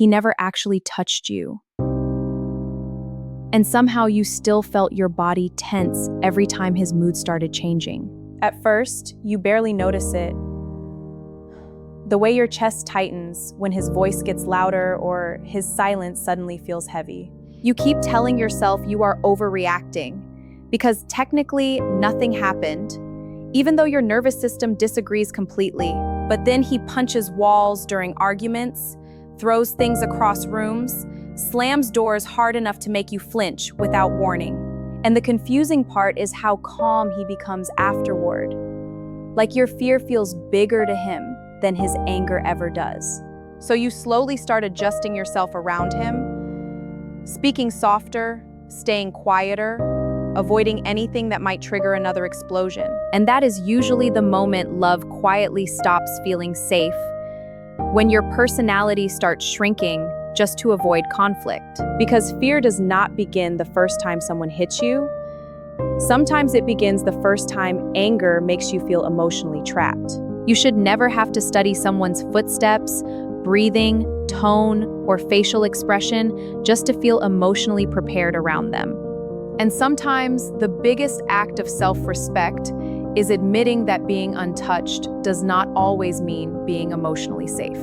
he never actually touched you. And somehow you still felt your body tense every time his mood started changing. At first, you barely notice it. The way your chest tightens when his voice gets louder or his silence suddenly feels heavy. You keep telling yourself you are overreacting because technically nothing happened, even though your nervous system disagrees completely. But then he punches walls during arguments, throws things across rooms, slams doors hard enough to make you flinch without warning. And the confusing part is how calm he becomes afterward. Like your fear feels bigger to him than his anger ever does. So you slowly start adjusting yourself around him, speaking softer, staying quieter, avoiding anything that might trigger another explosion. And that is usually the moment love quietly stops feeling safe, when your personality starts shrinking just to avoid conflict. Because fear does not begin the first time someone hits you. Sometimes it begins the first time anger makes you feel emotionally trapped. You should never have to study someone's footsteps, breathing, tone, or facial expression just to feel emotionally prepared around them. And sometimes the biggest act of self-respect is admitting that being untouched does not always mean being emotionally safe.